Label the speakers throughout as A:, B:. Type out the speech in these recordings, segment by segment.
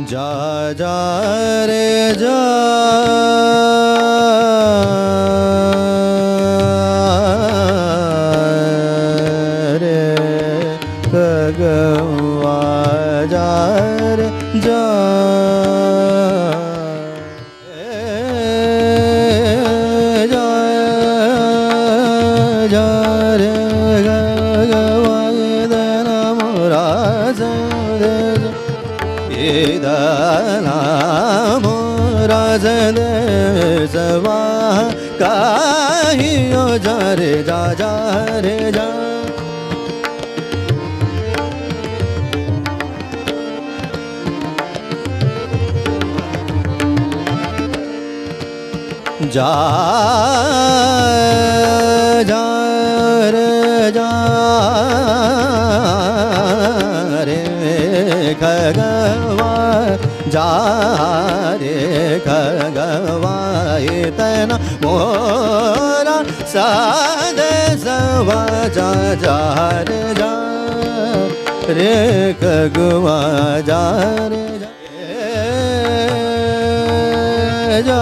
A: जा जा रे जा रे खगवा जा रे जा जा जा रे खगवा दना मोरा राजन सवा काहियो जा रे जा जा रे जा जा जा रे जा रे खगवा जा रे खगवा तना मोरा साद सवा जा जा रे जा रे खगवा जा रे जा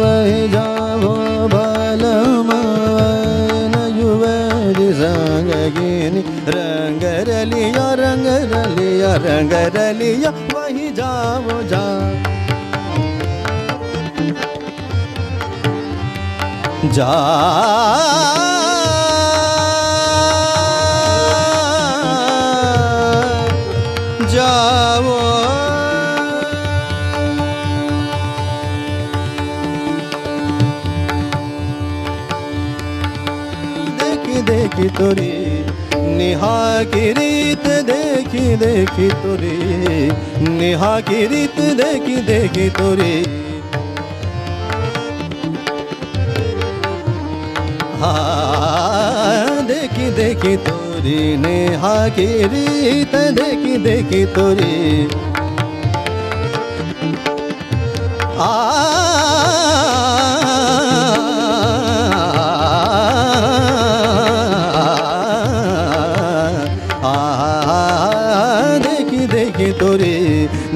A: वही जाओ बलमन युवती संगीनी रंग रलिया रंग रलिया रंग रलिया वही जाओ जा जा जाओ देखी तोरी नेहा की रीत देखी देखी तोरी नेहा की रीत देखी देखी तोरी हाँ देखी देखी तोरी नेहा की रीत देखी देखी तोरी देखी तोरी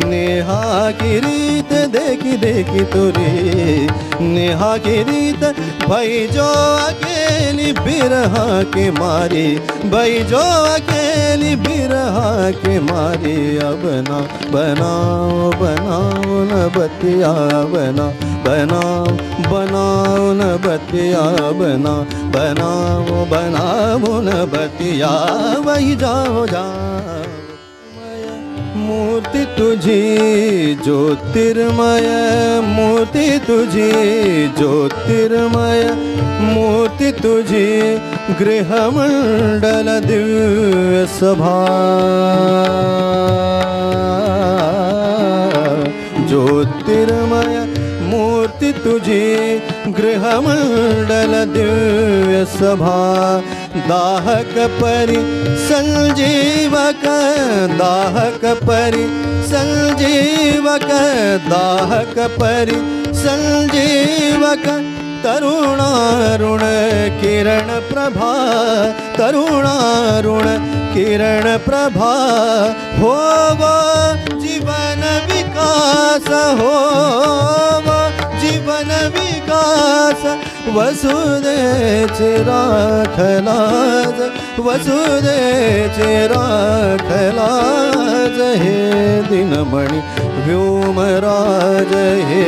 A: नेहा की रीत देखी देखी तोरी नेहा की रीत भाई जो अकेली बिरहा के मारी भाई जो अकेली बिरहा के मारी अब ना बनाओ बनाओ न बतिया बना बनाओ बनाओ न बतिया बना बनाओ बनाओ न बतिया वही जाओ जा मूर्ति तुझी ज्योतिर्मय मूर्ति तुझी ज्योतिर्मय मूर्ति तुझी गृहमंडल दिव्य सभा ज्योतिर्मय मूर्ति तुझी गृहमंडल दिव्य सभा दाहक परि संजीवक दाहक परि संजीवक दाहक परि संजीवक तरुणारुण किरण प्रभा तरुणारुण किरण प्रभा होवा जीवन विकास होवा जीवन विकास वसुदेचे राखलाज वसुदेचे राखलाज हे दिनमणि व्योमराज हे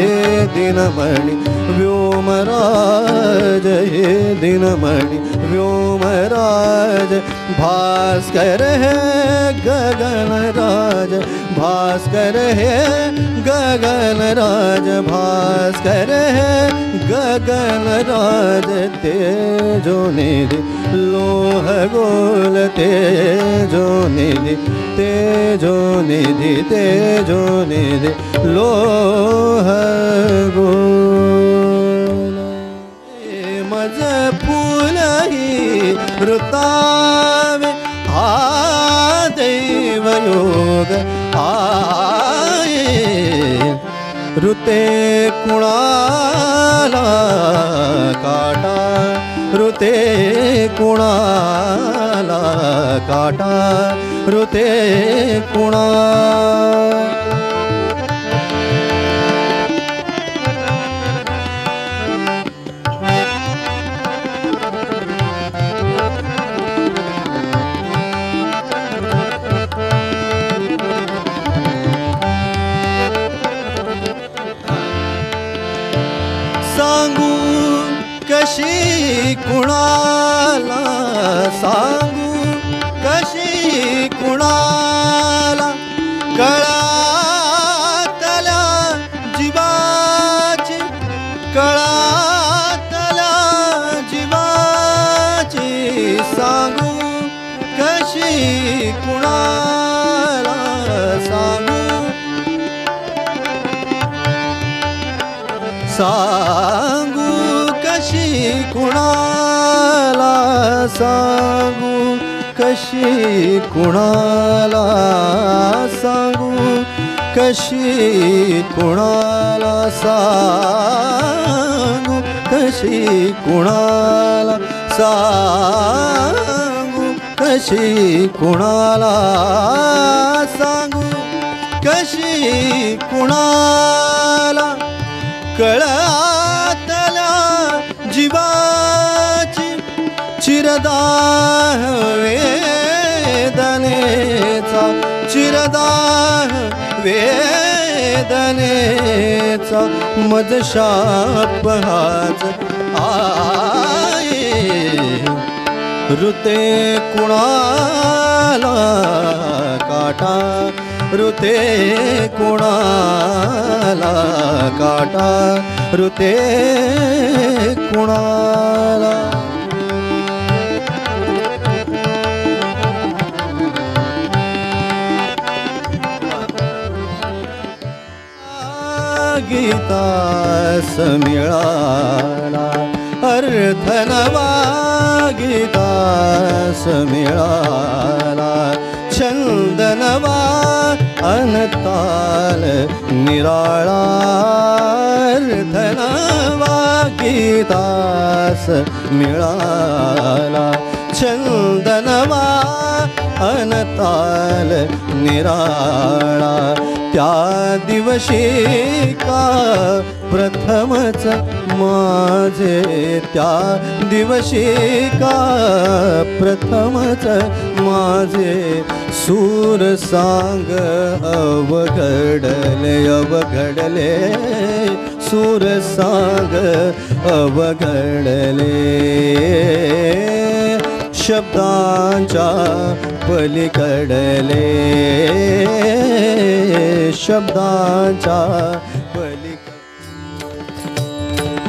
A: दिनमणि व्योमराज हे दिनमणि व्योमराज भास्कर है गगनराज भास्कर है गगनराज भास्कर है गगनराज तेजो निधि लोह गोल तेजो निधि तेजो निधि तेजो निधि लोह गोल मज फूल ही ऋतावे आ दैव योग आए ऋते कुणाला काटा ऋते कुणाला काटा ऋते कुणा सांगू कशी कुणाला सांगू कशी कुणाला कळातल्या जीवाची कळातल्या जीवाची सांगू कशी कुणाला सांगू सांगू कशी कुणाला सांगू कशी कुणाला सांगू कशी कुणाला सांगू कशी कुणाला सांगू कशी कुणाला सांगू कशी कुणाला कळातल्या जीवाची चिरदाह वेदनेचा चिरदाह वेदनेचा मजशाप हाच आहे ऋते कुणाला काटा ऋते कुणाला काटा ऋते कुणाला गीतास मिळाला अर्थ नवा गीतास मिळाला छंद नवा अनताल निराळा अर्थ नवा गीतास मिळाला छंद नवा अनताल निराळा त्या दिवशी का प्रथमच माझे त्या दिवशी का प्रथमच माझे सूर सांग अवघडले अवघडले सूर सांग अवघडले शब्दांच्या पलीकडले शब्दांच्या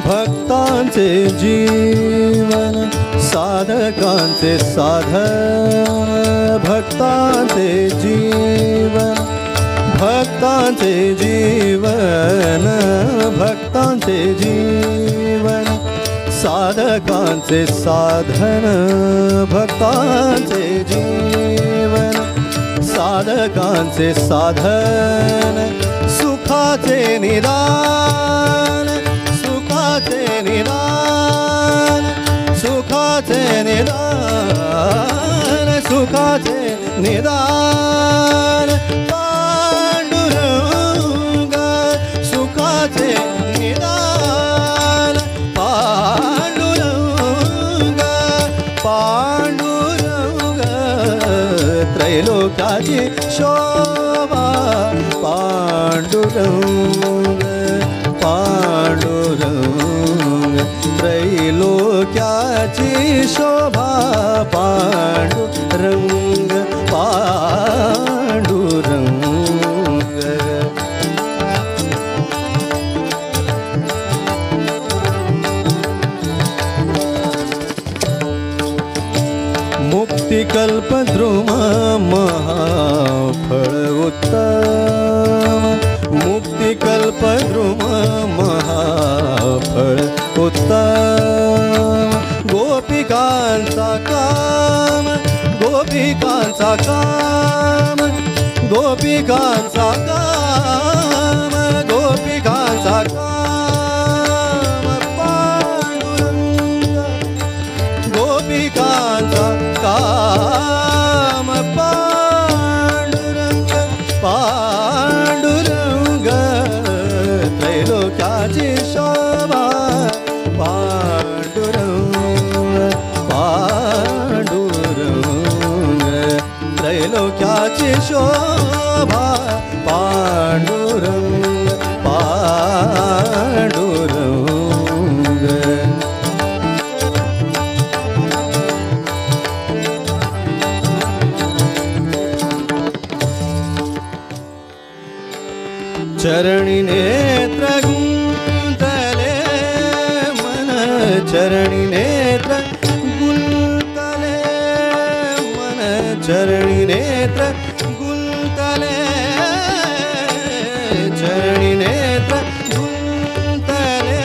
A: भक्तांचे जीवन साधकांचे साधन भक्तांचे जीवन भक्तांचे जीवन भक्तांचे जीवन साधकांचे साधन भक्तांचे जीवन साधकांचे साधन सुखाचे निदान सुखाचे निदान सुखाचे निदान सुखाचे निदान पांडुरंग सुखाचे निदान पांडुरंग पांडुरंग त्रैलोक्याची शोभा पांडुरंग पांडुरंग त्रैलोक्याची शोभा पांडुरंग पांडुरंग मुक्तिकल्पद्रुम महाफळ उत्तम मुक्तिकल्पद्रुम महाफळ उत्तम गोपिकांचा काम गोपिकांचा काम गोपिकांचा काम गोपिकांचा काम पांडुरंग गोपिकांचा काम पांडुरंग पांडुरंग त्रैलोक्याची शोभा पांडुरंग पांडुरंग त्रैलोक्याची शोभा पांडुरंग पांडुरंग चरणी नेत्र गुंतले मन चरणी नेत्र गुंतले मन चरणी नेत्र गुंतले चरणी नेत्र गुंतले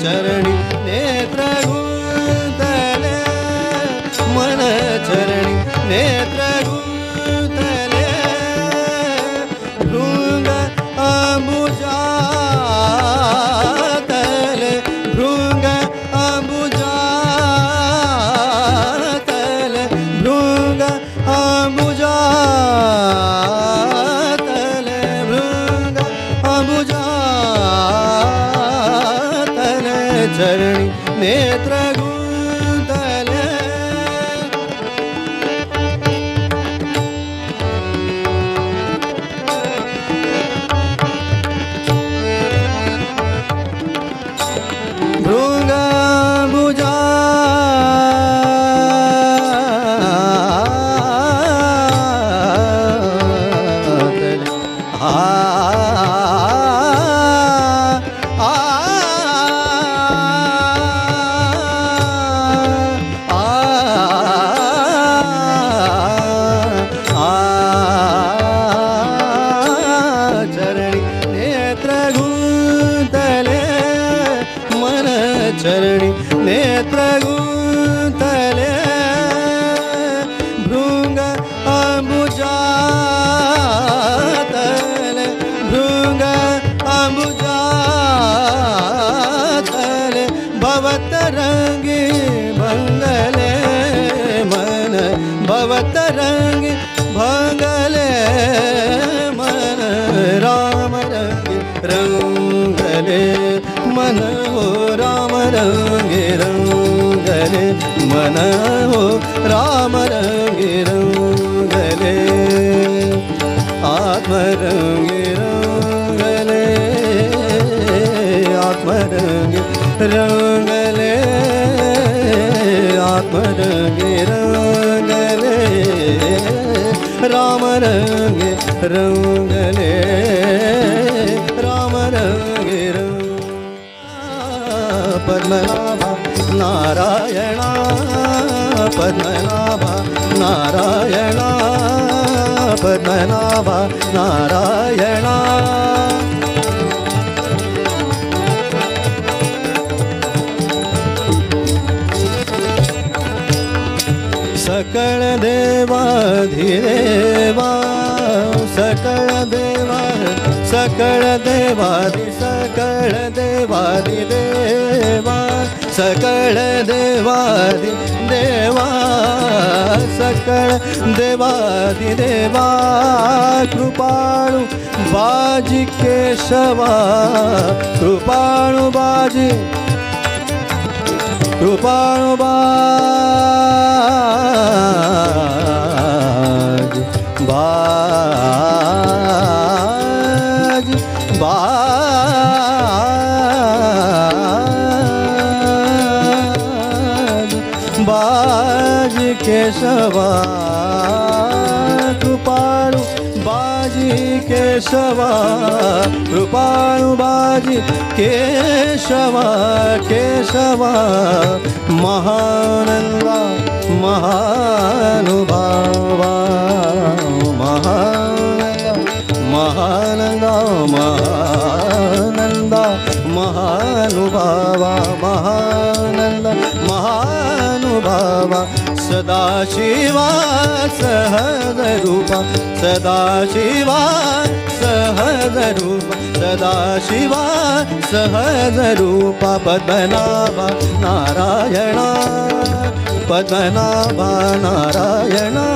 A: चरणी नेत्र गुंतले मन चरणी नेत्र गुंतले भृंग अंबुजातले भृंग अंबुजातले भृंग अंबुजातले भृंग अंबुजातले चरणी नेत्र गुंतले भृंग अंबुजातले चरणी नेत्र गुंतले मन चरणी नेत्र गुंतले भृंग अंबुजातले भृंग अंबुजातले भवतरंगी भंगले मन भवतरंगी भंगले मन राम रंगे रंगले मन हो राम रंगे रंगले मन हो राम रंगे रंगले आत्म रंगे रंगले आत्म रंगे रंगले आत्म रंगे रंगले राम रंगे रंगले राम रंगे रंग पद्मनाभ नारायण पद्मनाभ नारायण पद्मनाभ नारायण सकल देवाधिदेवा सकल देवा सकल देवादि सकल देवाधिदेवा सकल देवादि देवा सकल देवाधिदेवा कृपाणु बाजी केशवा कृपाणु बाजी कृपाणु बाज बाज बाज बाज केशवा कृपाणु बाजी केशवा कृपाणु बाजी केशवा केशवा महानंदा महानुभावा महानंदा महानंदा महानुभावा महानंद महानुभावा सदाशिवा सहजरूपा सदाशिवा सहजरूपा सदाशिवा सहजरूपा पद्मनाभा नारायणा पद्मनाभा नारायणा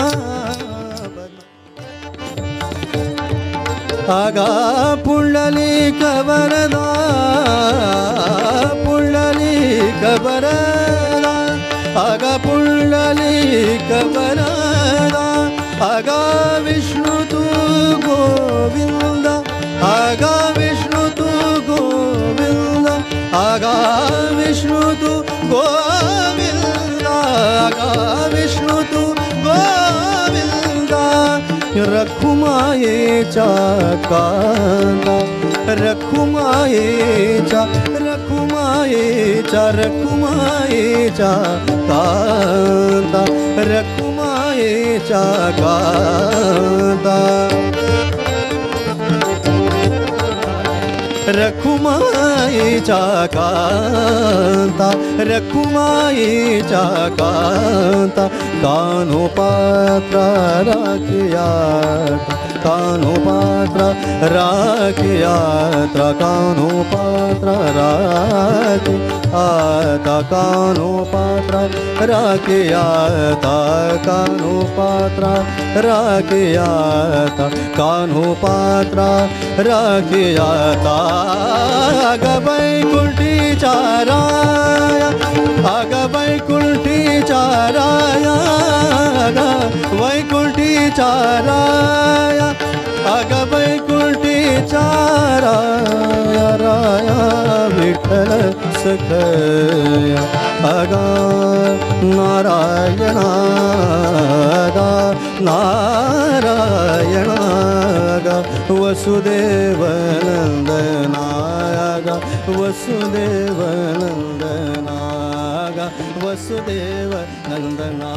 A: आगा पुंडलिक वरदा पुंडलिक वरदा आगा पुंडलिक वरदा आगा विष्णु तू गोविंद आगा विष्णु तू गोविंद आगा विष्णु तू गोविंद आगा विष्णु तू गोविंद रखुमायेचा कांदा रखुमायेचा रखुमायेचा रखुमायेचा कांदा रखुमायेचा कांदा रखुमायेचा कांता रखुमायेचा कांता कानोपात्र राखियात कानोपात्र राखियात कानोपात्र राखि आता कानोपात्र राखियात कानोपात्र राखियात कानोपात्र राखियात आग वैकुंठीच्या राया आग वैकुंठीच्या राया वैकुंठीच्या राया आग वैकुंठीच्या राया राया विठ्ठल सखया आगा नारायणा नारायणा वसुदेव नंदनागा वसुदेव नंदनागा वसुदेव नंदना